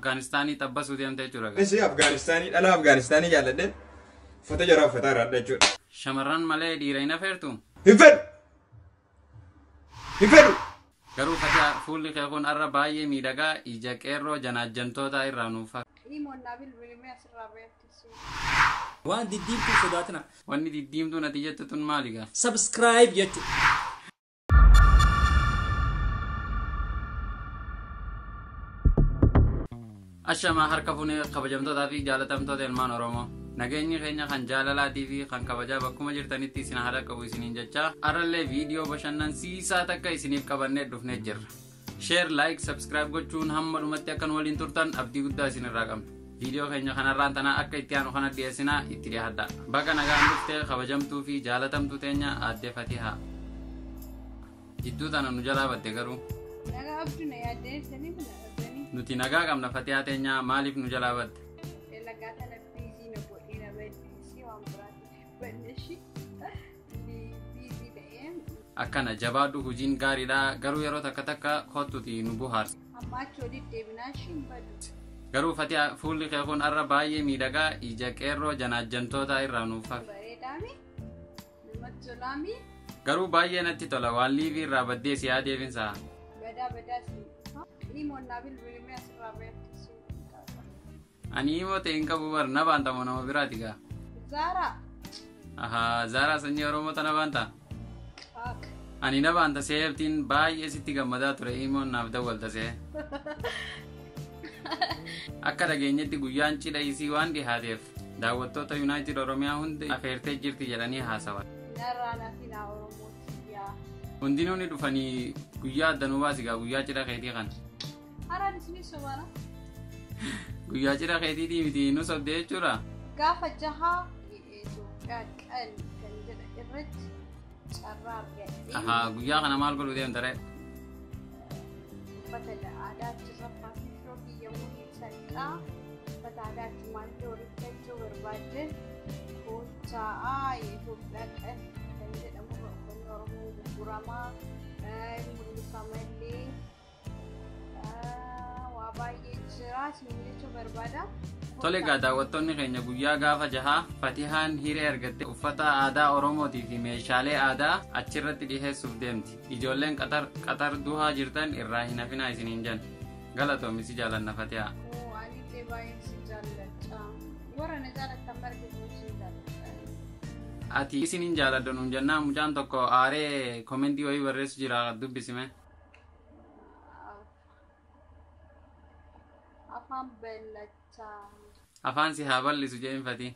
Afgaanistaanii tabbasuu deemtee jira. Isi Afgaanistaanii dhala Afgaanistaanii jaalladhe uffata jara uffata irraa jechuudha. Shamarran malee dhiira hin affeertu. Hin fedhu. Garuu Fatiha fuulli kee kun arra baay'ee miidhagaa ija qeerroo janaajjantoota irraa nuufa. Waan diddiimtuu sodaatina. Wanni diddiimtuu nati jettu tun maaligaa? Subscribe jettu. Ashama harka fuunee kabajamtootaa fi jaalatamtoota ilmaan Oromoo. Nageenyi keenya kan jaalalaatii fi kan kabajaa bakkuma jirtanitti isin haala qabu isiniin jecha arallee viidiyoo bashannansiisaa takka isiniif qabannee dhufnee jirra. Share, like, subscribe gochuun hamma dhumatti akkan waliin turtan abdii guddaa isinirraa qabna. Viidiyoo keenya kanarraan tanaa akka itti aanu kana dhiyeessinaa itti dhiyaadha. Baga nagaan dhuftee kabajamtuu fi jaalatamtuu teenya aadde Fatihaa. Jidduu tana nu jalaa badde garuu. Nagaa abduu na yaaddee sanii bula. Nuti nagaa qabna Fatihaa teenya maaliif nu jalaa badde? Akkana jabaadhu hojiin gaariidha garuu yeroo takka takka kottuuti nu buhaarsa. Garuu Fatihaa fuulli kee kun arra baay'ee miidhagaa ija qeerroo janaajjantoota irraa nuufa. Garuu baay'ee natti tola waan liivii irraa baddee si deebinsa. Ani immoo ta'in qabu bar na baantamoo nama biraati gaa. Zaaraa sanyii Oromoo tana baanta. Ani na baanta seeftiin baay'ee sitti gammadaa ture imoon naaf dawwalta see. Akka dhageenyetti guyyaan cidha isii waan dhihaateef daawwattoota Yuunaayitid Oromiyaa hundi afeertee jirti jedhanii haasawan. Hundinuu ni dhufanii guyyaa addanuu baasigaa guyyaa cidha keetii kan. Guyyaa cidha keetiitii miti nu sobdee jechuudha. Gaafa jahaa kan jedha irratti carraa argate. Guyyaa kana maal godhu deemta ree? Uffata aadaa achirra faashinii biyyamuun salphaa uffata aadaa achumaatti walitti hojjechuu barbaadde koochaa'aa Itoophiyaa kan jedhamu uffanni Oromoo gurguramaa mul'ifamallee waa baay'ee jira isin jechuu barbaada. Tole egaa daawwattoonni keenya guyyaa gaafa jahaa Fatihaan hiree argatte uffata aadaa Oromootii fi meeshaalee aadaa achirratti dhiheessuuf deemti. Ijoolleen qatar duhaa jirtan irraa hin hafinaa isiniin jan. Galatoomi si jaalanna Fatihaa. Ani illee baay'ee si jaalladha. Warra na jaallattan barbaadu si jaalladha. Ati isiniin jaalladha nuun jennaan mucaan tokko aaree komentii wayii barreessu jira dubbisime. Afaan ballachaa. Afaan si haa bal'isu jeen Fati.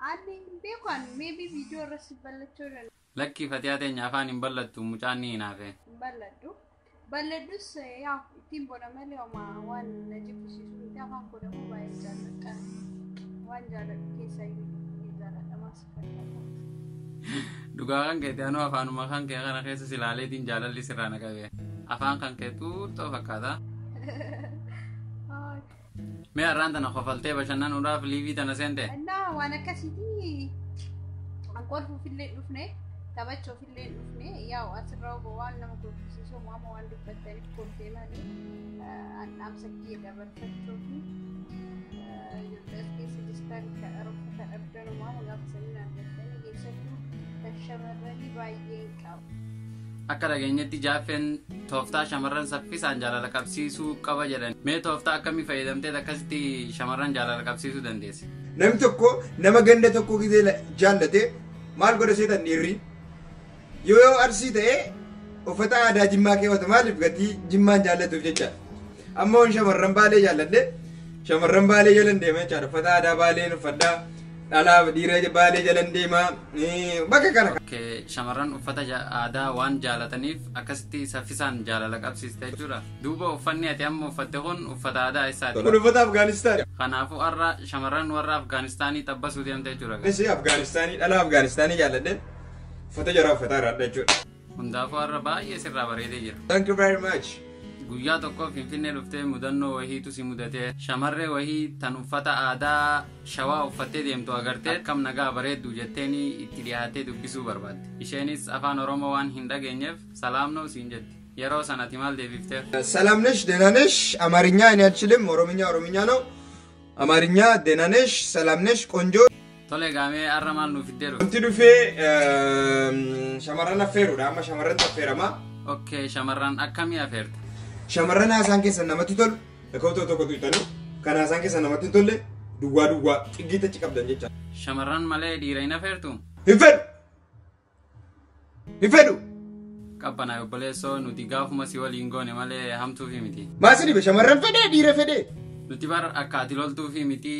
Ani beekan maybe video irratti ballachuu danda'a. Lakki Fatihaa teenya afaan hin ballattu mucaan ni hinaafe. Balladus yaa ittiin bodhamee waan na jibbisiisu miti afaan godhamu baay'ee jaalladha. Waan jaalladhu keessaa jaalladha maas fayyada. Dhugaa kan kee anuu afaanuma kan kee kana keessa silaaleetiin jaalalli sirraa na qabe. Afaan kan kee tuurtoo fakkaata. Mee arraan tana kofaltee bashannanuudhaaf liivii tana seente? Waan akkasiiti golfuufillee dhufne taphachuufillee dhufne yaa asirraa waan nama golfisiisuu maama waan dubbattaniif golfee malee dhaamsa kee dabarfachuu fi Itoophiyaas keessa distaan kan arganu maama gaafa sanii argattanii keessattuu kan shamarranii baay'ee qabu. Akka dhageenyetti jaaffeen tooftaa shamarran saffisaan jaalala qabsiisuu qaba jedhan. Mee tooftaa akkamii fayyadamtee akkasitti shamarran jaalala qabsiisuu dandeesse? Namni tokko nama ganda tokko gisee jaallate maal godha seetan dhiirri? Yoo arsii ta'ee uffata aadaa jimmaa keewwata maaliif gatii jimmaan jaallatuuf jecha. Ammoo shamarran baalee jaalladhe shamarran baalee jalan deema jechaadha. Uffata aadaa baaleen uffadhaa. Dhalaa dhiira baalee jalan deemaa bakka kana. Shamarran uffata aadaa waan jaalataniif akkasitti saffisaan jaalala qabsiiste jechuudha. Duuba uffanni ati amma uffatte kun uffata aadaa eessaati? Kun uffata Afgaanistaan. Kanaafuu har'a shamarran warra Afgaanistaanii tabbasuu deemte jechuudha. Isi Afgaanistaanii dhala Afgaanistaanii jaalladhe uffata jara uffata irraa jechuudha. Hundaafuu har'a baay'ee sirraa bareedee jira. Thank you very much. Guyyaa tokko Finfinnee dhuftee mudannoo wahiitu si mudatee shamarree wahii tan uffata aadaa shawaa uffattee deemtu agartee akkam nagaa bareeddu jetteeni itti dhiyaatee dubbisuu barbaadde. Isheenis afaan Oromoo waan hin dhageenyeef salaamnoo siin jetti. yeroo sanatti maal deebifteef? ሰላም ነሽ ደህና ነሽ አማርኛ እኔ አልችልም ኦሮምኛ ነው አማርኛ ደህና ነሽ ሰላም ነሽ ቆንጆ Tole gaamee har'a maal nuuf fiddeeru? wanti dhufee shamarran affeerudha amma shamarran affeerama Okay, shamarran akkamii affeerte? shamarran haasaan keessan namatti tolu tokko tokko tuutanii kan haasaan keessan namatti tolle duwwaa xiggita ciqabdan jecha Shamarran malee dhiira hin affeertu? hin fedhu Qabbanaa obboleessoo nuti gaafuma si waliin goone malee hamtuufi miti. maasini be shamarran fedhee dhiira fedhee Nuti bar akka ati loltuufi miti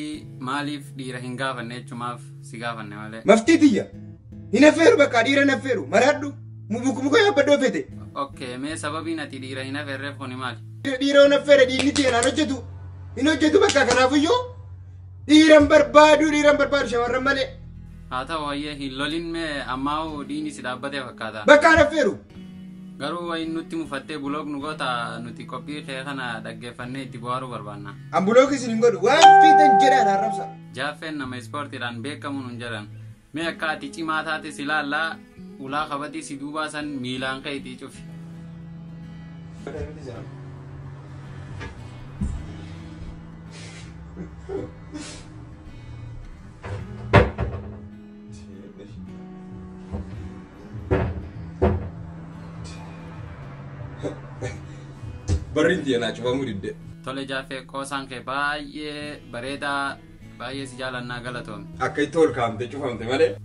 maaliif dhiira hin gaafanne jechumaaf si gaafanne malee. maftiitiyya hin affeeru bakka dhiira hin affeeru maraadhu muka yaabbadhoo fete Okay, mee sababiin ati dhiira hin affeerreef kuni maali? dhiira hin affeere dhiirni teenaan hin hojjetu bakka kanaafuyyuu dhiiran barbaadu shamarran malee Haa ta'u wayyee hin lolin mee ammaa'u dhiini si dhaabbatee fakkaata. bakka hin affeeru Garuu wayin nutti mufattee buloog nu goota nuti qophii kee kana dhaggeeffannee itti bu'aaruu barbaanna. ambulooki isin hin godhu waan fiitan jedhaan arrabsa Jaaffeen nama ispoortiidhaan beekamu nun jedhan. Mee akka ati cimaa taate si laallaa ulaa qabatii si duubaa san miilaan ka'itii cufi. barrinti yana cufamu didde Tole jaaffee qoosaan kee baay'ee bareedaa baay'ee si jaalannaa galatoome. akka itti ol kaamte cufamte malee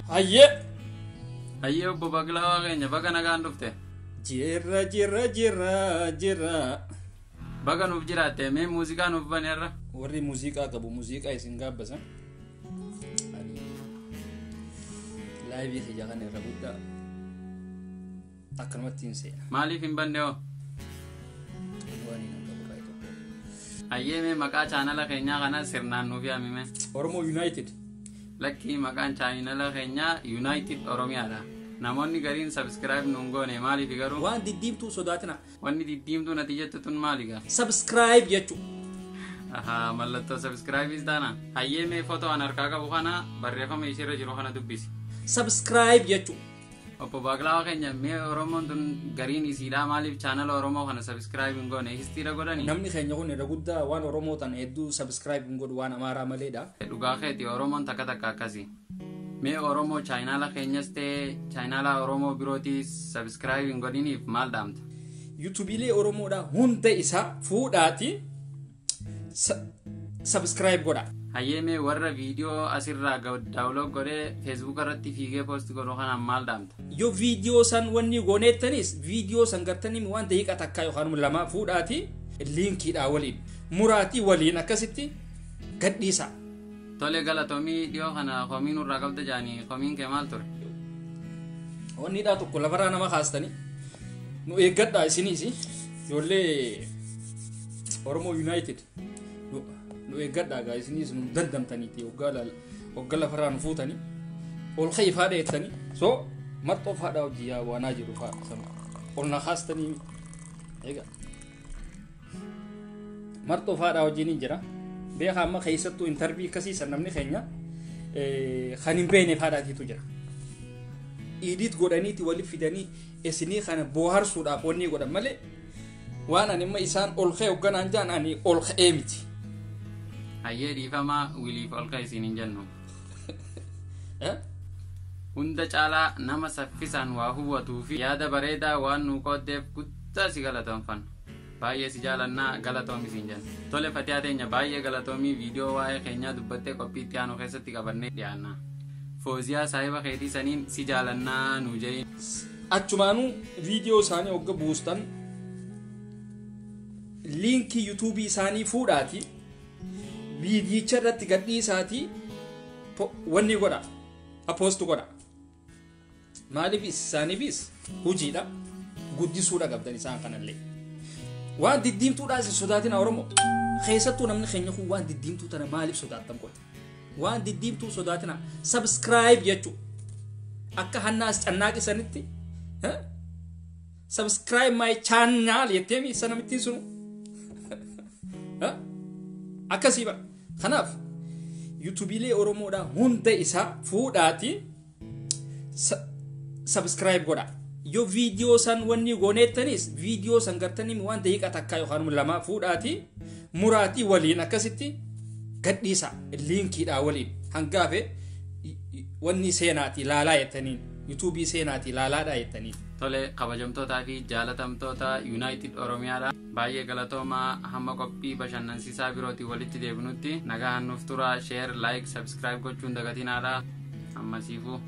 Hayyee. Hayyee obbo Baqalawaa keenya baga nagaan dhufte. Jirra. Baga nuuf jiraatte mee muuziqaa nuuf baneerra. Warri muuziqaa qabu muuziqaa isin gaabbasan. Laayivii kiyya kana irra guddaa akkanumatti hin seena. Maaliif hin banne hoo? Waan hin qabu baay'ee tokko. Hayyee mee maqaa chaanala keenyaa kana sirnaan nuuf yaamime. Oromoo United. Lakkii maqaan chaanala keenyaa United Oromiyaadha. Namoonni gariin subscribe nuun goone maaliif garuu? Waan diddiimtuu sodaatina. Wanni diddiimtuu nati jettu tun maali gaa? Subscribe jechuun. Ahaa mallattoo subscribe taana. Hayyee mee footoo an harkaa qabu kana barreeffama ishirra jiru kana dubbisi. Subscribe jechuun. Obbo Baqalawaa keenya mee Oromoon tun gariin isiidhaa maaliif chaanala Oromoo kana subscribe hin goone histiira godhani? Namni keenya kun irra guddaa waan Oromoo tan hedduu subscribe hin godhu waan Amaaraa maleedha. Dhugaa keeti Oromoon takka akkasii. Mee Oromoo chaanala keenyas ta'e chaanala Oromoo birootis subscribe hin godhiniif maal dhaamta? YouTube'ilee Oromoodha hunda isaa fuudhaati subscribe godha. Hayyee mee warra viidiyoo asirraa daawunlood godhee Facebook irratti fiigee post godhu kanaan maal dhaamta? Yoo viidiyoo san wanni goonettanis viidiyoo san gartanii waan daqiiqaa takkaa yookaan lama fuudhaati linkiidha waliin muraatii waliin akkasitti gadhiisa. Tole galatoomii dhiyoo kana komiin irraa qabda jaanii komiin kee maal ture? Wanniidha tokko lafarraa nama kaastanii nu eeggadhaa isinis ijoollee Oromoo United nu eeggadhaa gaa isinis nu dandamtaniiti waggaa lafarraa nu fuutanii ol kayifaa dheettanii so marxoo faadhaa hojii yaa waanaa jiru faadha ol na kaastanii eegaa marxoo faadhaa hojiin hin jira. Beekaa amma keessattuu intarbii akkasiisan namni keenya kan hin beekne faadhaatiitu jira. Idiit godhaniiti waliif fidanii isinii kana booharsuudhaaf wanni godhan malee waan ani amma isaan ol ka'e hogganaan jaan ani ol ka'ee miti. Hayyee dhiifamaa wiliif ol ka'e isin hin jennu. Hunda caalaa nama saffisaan waa hubatuu fi yaada bareedaa waan nu qooddeef guddaa si galateeffanna. Baay'ee si jaalannaa galatoomi siin jenna. Tole Fatiha teenya baay'ee galatoomii viidiyoo waa'ee keenyaa dubbattee qophii itti aanu keessatti qabannee dhiyaanna. Fooziyaa saahiba keetii saniin si jaalannaa nu jedhin. Achumaanuu viidiyoo isaanii hogga buustan liinkii yuutuubii isaanii fuudhaati viidiyicha irratti gadhiisaatii wanni godha apoostu godha. Maaliif isaaniifis hojiidha guddisuudha qabdan isaan kanallee. Waan diddiimtuudhaas sodaatina Oromoo keessattuu namni keenya kun waan diddiimtuu tana maaliif sodaatan qote waan diddiimtuu sodaatina subscribe jechuun akka hannaas cannaaqisanitti subscribe my channel jettee mi sanamittiin sunu akkasii bara kanaaf YouTube'ilee Oromoodha hunda isaa fuudhaati subscribe godha yo video san wanni gonettanis video san gartani waan daqiiqa takka yookaan lama fuudhaati muraati waliin akkasitti gadhiisa linkiidha waliin hangaafe wanni seenaati laalaa jettaniin YouTube seenaati laalaadha jettaniin. Tole kabajamtootaa fi jaalatamtoota United Oromiyaadha. Baay'ee galatoomaa hamma qophii bashannansiisaa birootii walitti deebinutti nagaan nuuf tura share like subscribe gochuun dagatinaadha. Ammasiifuu.